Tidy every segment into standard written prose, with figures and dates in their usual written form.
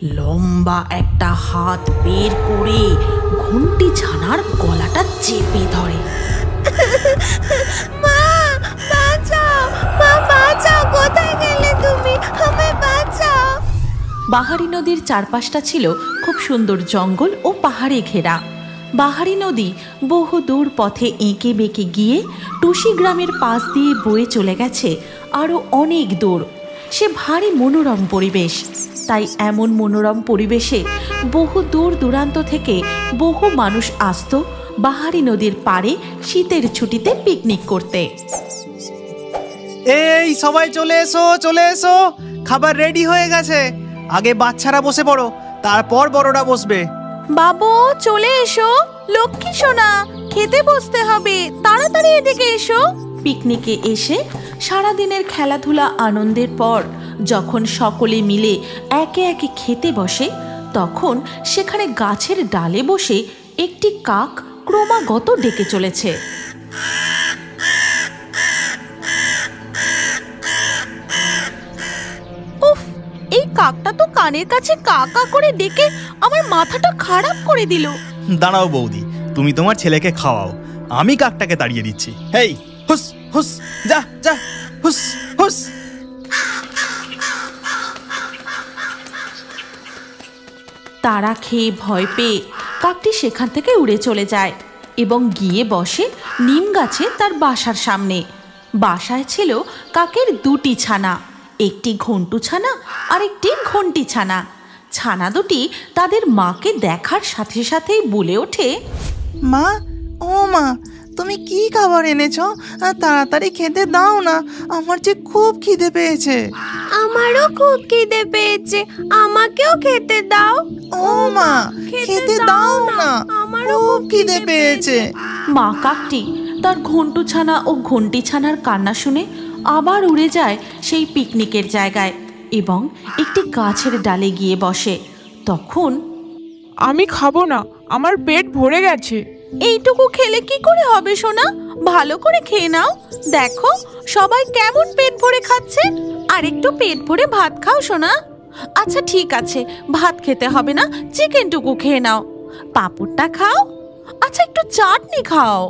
লম্বা একটা হাত বের করে ঘন্টি ছানার গলাটা চেপে ধরে। মা বাঁচাও, মা বাঁচাও, কোথায় গেলে তুমি? আমায় বাঁচাও। বাহারি নদীর চারপাশটা ছিল খুব সুন্দর জঙ্গল ও পাহাড়ে ঘেরা। বাহারি নদী বহু দূর পথে এঁকে বেঁকে গিয়ে টুসি গ্রামের পাশ দিয়ে বয়ে চলে গেছে আরও অনেক দূর। সে ভারী মনোরম পরিবেশ। তাই এমন মনোরম পরিবেশে বহু দূর দূরান্ত থেকে বহু মানুষ আসতো বাহারি নদীর পাড়ে শীতের ছুটিতে পিকনিক করতে। এই সবাই চলে এসো, চলে এসো, খাবার রেডি হয়ে গেছে। আগে বাচ্চারা বসে পড়ো, তারপর বড়রা বসবে। বাবু চলে এসো, লক্ষ্মী সোনা, খেতে বসতে হবে, তাড়াতাড়ি এদিকে এসো। পিকনিকে এসে সারাদিনের খেলাধুলা আনন্দের পর যখন সকলে মিলে একে একে খেতে বসে, তখন সেখানে গাছের ডালে বসে একটি কাক ক্রমাগত ডেকে চলেছে। উফ, এই কাকটা তো কানের কাছে কা কা করে ডেকে আমার মাথাটা খারাপ করে দিল। দাঁড়াও বৌদি, তুমি তোমার ছেলেকে খাওয়াও, আমি কাকটাকে তাড়িয়ে দিচ্ছি। হেই হুস হুস, যা যা, হুস হুস। তারা খেয়ে ভয় পেয়ে কাকটি সেখান থেকে উড়ে চলে যায় এবং গিয়ে বসে নিম গাছে তার বাসার সামনে। বাসায় ছিল কাকের দুটি ছানা, একটি ঘন্টু ছানা আর একটি ঘন্টি ছানা। ছানা দুটি তাদের মাকে দেখার সাথে সাথেই বলে ওঠে, মা, ও মা, তুমি কি খাবার এনেছো? তাড়াতাড়ি খেতে দাও না, আমার যে খুব খিদে পেয়েছে। আমারও খুব খিদে পেয়েছে, আমাকেও খেতে দাও। ও মা, খেতে দাও না, আমারও খুব খিদে পেয়েছে। মা কাকটি তার ঘন্টু ছানা ও ঘন্টি ছানার কান্না শুনে আবার উড়ে যায় সেই পিকনিকের জায়গায় এবং একটি গাছের ডালে গিয়ে বসে। তখন, আমি খাবো না, আমার পেট ভরে গেছে। এইটুকু খেলে কি করে হবে সোনা? ভালো করে খেয়ে নাও, দেখো সবাই কেমন পেট ভরে খাচ্ছে। আর একটু পেট ভরে ভাত খাও সোনা। আচ্ছা ঠিক আছে, ভাত খেতে হবে না, চিকেনটুকু খেয়ে নাও। পাঁপড়টা খাও, আচ্ছা একটু চাটনি খাও।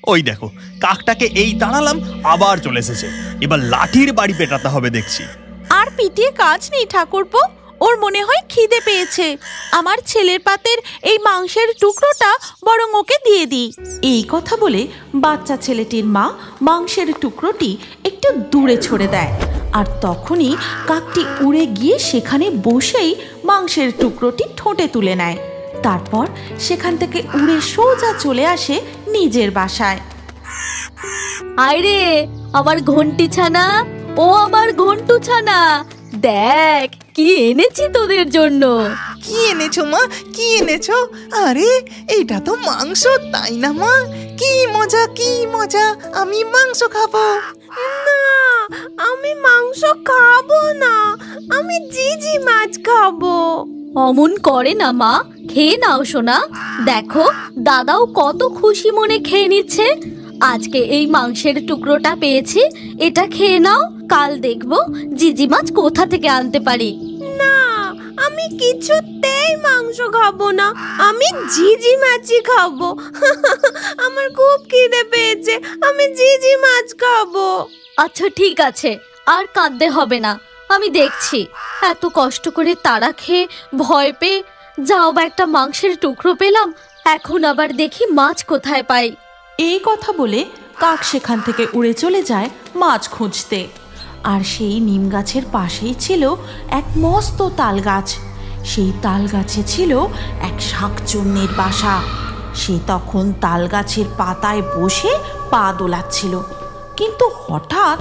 ওই দেখো, কাকটাকে এই তাড়ালাম, আবার চলে এসেছে। এবার লাঠির বাড়ি পেটাতে হবে দেখছি। আর পিটিয়ে কাজ নেই ঠাকুরপো, ওর মনে হয় খিদে পেয়েছে। আমার ছেলের পাতের এই মাংসের টুকরোটা বরং ওকে দিয়ে দিই। এই কথা বলে বাচ্চা ছেলেটির মা মাংসের টুকরোটি একটু দূরে ছড়ে দেয়। আর তখনই কাকটি উড়ে গিয়ে সেখানে বসেই মাংসের টুকরোটি ঠোঁটে তুলে নেয়। তারপর সেখান থেকে উড়ে সোজা চলে আসে নিজের বাসায়। আরে আমার ঘন্টি ছানা, ও আমার ঘন্টু ছানা, দেখ কি এনেছি তোদের জন্য। কি এনেছো মা, কি এনেছো? আরে এইটা তো মাংস, তাই না মা? কি মজা, কি মজা, আমি মাংস খাবো। না, আমি মাংস খাবো না, আমি জিজি মাছ খাবো। অমন করে না মা, খেয়ে নাও সোনা। দেখো দাদাও কত খুশি মনে খেয়ে নিচ্ছে। আজকে এই মাংসের টুকরোটা পেয়েছি, এটা খেয়ে নাও, কাল দেখবো জিজি মাছ কোথা থেকে আনতে পারি। না, আমি কিছুতেই মাংস খাবো না, আমি জিজি মাছই খাবো। আমার খুব খিদে পেয়েছে, আমি জিজি মাছ খাবো। আচ্ছা ঠিক আছে, আর কাঁদতে হবে না, আমি দেখছি। এত কষ্ট করে তাড়া খেয়ে ভয় পেয়ে যাও বা একটা মাংসের টুকরো পেলাম, এখন আবার দেখি মাছ কোথায় পাই। এই কথা বলে কাক সেখান থেকে উড়ে চলে যায় মাছ খুঁজতে। আর সেই নিম গাছের পাশেই ছিল এক মস্ত তাল গাছ। সেই তাল গাছে ছিল এক শাকচুন্নির বাসা। সে তখন তাল গাছের পাতায় বসে পা দোলাচ্ছিল, কিন্তু হঠাৎ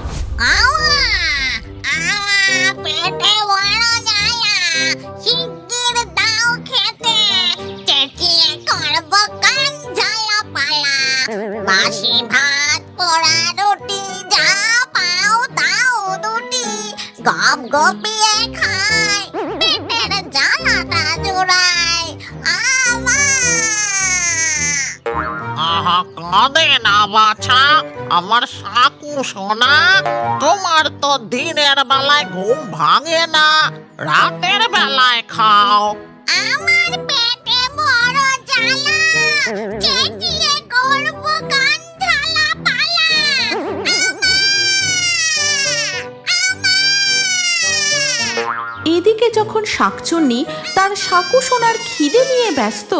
পেটে বড় জ্বালা, শিগগির দাও খেতে, চেঁচিয়ে করবো কান ঝালা পালা। বাসি ভাত পোড়া রুটি, যা পাও তাও দুটি, গপ গপিয়ে খাই, পেটের জ্বালাটা জোড়াই। আহা, কাঁদে না বাছা, আমার সাকু সোনা, তোমার তো দিনের বেলায় ঘুম ভাঙে না, রাতের বেলায় খাও। আমার পেটে বড় জ্বালা, চেঁচিয়ে করব গান ঝালা পালা। এদিকে যখন শাকচুন্নি তার সাকু সোনার খিদে নিয়ে ব্যস্ত,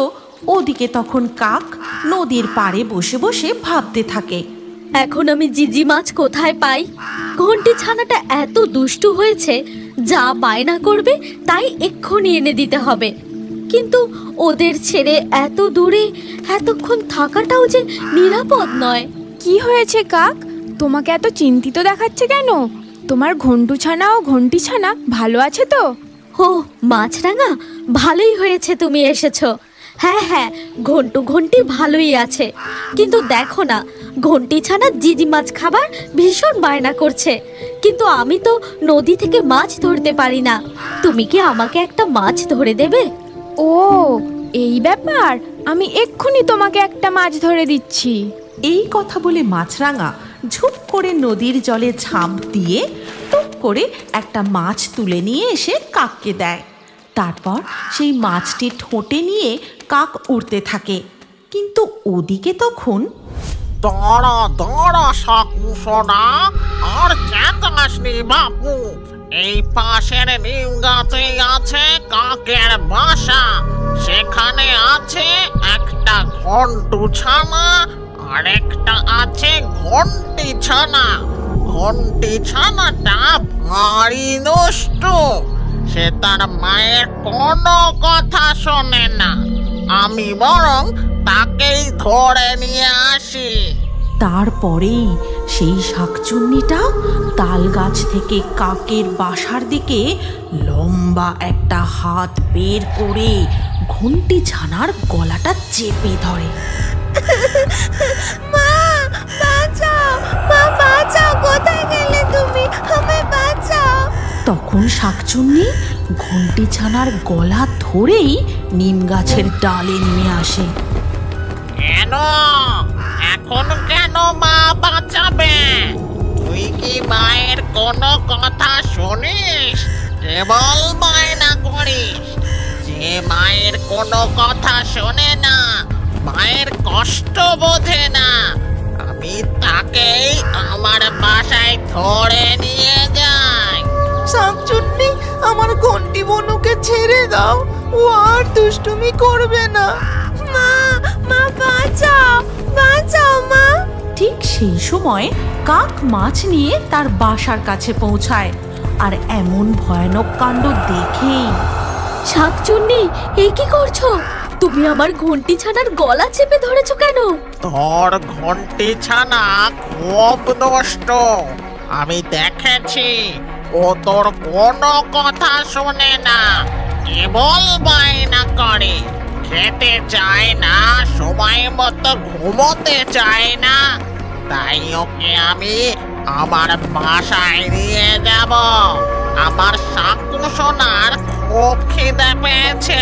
ওদিকে তখন কাক নদীর পাড়ে বসে বসে ভাবতে থাকে। এখন আমি জিজি মাছ কোথায় পাই? ঘন্টি ছানাটা এত দুষ্টু হয়েছে, যা বায়না করবে তাই এক্ষুনি এনে দিতে হবে। কিন্তু ওদের ছেড়ে এত দূরে এতক্ষণ থাকাটাও যে নিরাপদ নয়। কি হয়েছে কাক? তোমাকে এত চিন্তিত দেখাচ্ছে কেন? তোমার ঘন্টু ছানা ও ঘন্টি ছানা ভালো আছে তো? ও মাছরাঙা, ভালোই হয়েছে তুমি এসেছো। হ্যাঁ হ্যাঁ, ঘন্টু ঘন্টি ভালোই আছে, কিন্তু দেখো না, ঘন্টি ছানা জিজি মাছ খাবার ভীষণ বায়না করছে। কিন্তু আমি তো নদী থেকে মাছ ধরতে পারি না, তুমি কি আমাকে একটা মাছ ধরে দেবে? ও এই ব্যাপার, আমি এক্ষুনি তোমাকে একটা মাছ ধরে দিচ্ছি। এই কথা বলে মাছরাঙা ঝুপ করে নদীর জলে ঝাঁপ দিয়ে টুপ করে একটা মাছ তুলে নিয়ে এসে কাককে দেয়। তারপর সেই মাছটি ঠোঁটে নিয়ে কাক উড়তে থাকে। কিন্তু ওদিকে তখন দাঁড়া দাঁড়া সাকু সোনা, আর চেঁচাসনি বাপু। এই পাশের নিম গাছে আছে কাকের বাসা, সেখানে আছে একটা ঘন্টু ছানা আর একটা আছে ঘন্টি ছানা। ঘন্টি ছানাটা ভারী নষ্ট, সে তার মায়ের কোনো কথা শোনে না। আমি বরং তাকেই ধরে নিয়ে আসি। তারপরেই সেই শাকচুন্নিটা তাল গাছ থেকে কাকের বাসার দিকে লম্বা একটা হাত বের করে ঘন্টি ছানার গলাটা চেপে ধরে। মা বাঁচাও, মা বাঁচাও, কোথায় গেলে তুমি? আমায় বাঁচাও। তখন শাকচুন্নি ঘন্টি ছানার গলা ধরেই নিম গাছের ডালে নেমে আসে। কেন এখন কেন মা বাঁচাবে? তুই কি মায়ের কোনো কথা শুনিস? কেবল বায়না করিস। যে মায়ের কোনো কথা শোনে না, মায়ের কষ্ট বোঝে না, আমি তাকেই আমার বাসায় ধরে নিয়ে যাই। শাকচুন্নি, আমার ঘন্টি বনুকে ছেড়ে দাও, ও আর দুষ্টুমি করবে না। মা মা বাঁচাও, বাঁচাও মা। ঠিক সেই সময় কাক মাছ নিয়ে তার বাসার কাছে পৌঁছায়। আর এমন ভয়ানক কাণ্ড দেখেই শাকচুন্নি, এ কি করছো? তুমি আমার ঘন্টি ছানার গলা চেপে ধরেছো কেন? তোর ঘন্টি ছানা খুব নষ্ট, আমি দেখেছি। ও তোর কোনো কথা শোনে না, কেবল বায়না করে। খেতে চায় না, সময় মতো ঘুমোতে চায় না। তাই ওকে আমি আমার বাসায় নিয়ে যাব। আমার সাকু সোনার খুব খিদে পেয়েছে।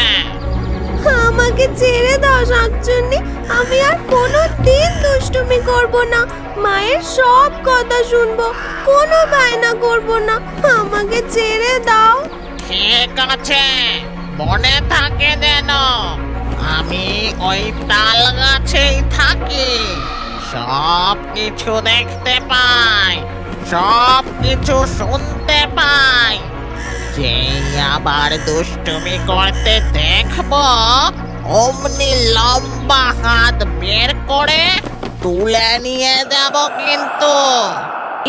আমাকে ছেড়ে দাও শাকচুন্নি, আমি আর কোনোদিন দুষ্টুমি করব না। মায়ের সব কথা শুনবো, কোনো বায়না করব না। আমাকে ছেড়ে দাও। ঠিক আছে, মনে থাকে যেন আমি ওই তাল গাছেই থাকি। সব কিছু দেখতে পাই, সব কিছু শুনতে পাই। যেই আবার দুষ্টুমি করতে দেখবো, অমনি লম্বা হাত বের করে তুলে নিয়ে যাব কিন্তু।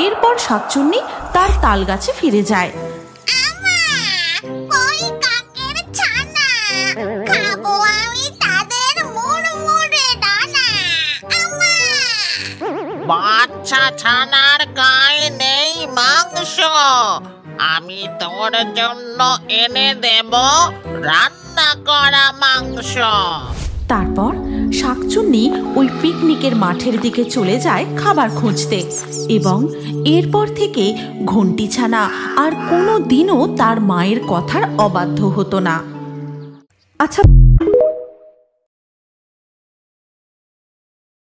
এরপর শাকচুন্নি তার তাল গাছে ফিরে যায়। ওই কাকের ছানা, খাবো আমি তাদের মুড়মুড়ে ডানা। বাচ্চা ছানার গায়ে নেই মাংস, আমি তোর জন্য এনে দেব রান্না করা মাংস। তারপর শাকচুন্নি ওই পিকনিকের মাঠের দিকে চলে যায় খাবার খুঁজতে, এবং এরপর থেকে ঘন্টি ছানা আর কোনো দিনও তার মায়ের কথার অবাধ্য হতো না। আচ্ছা।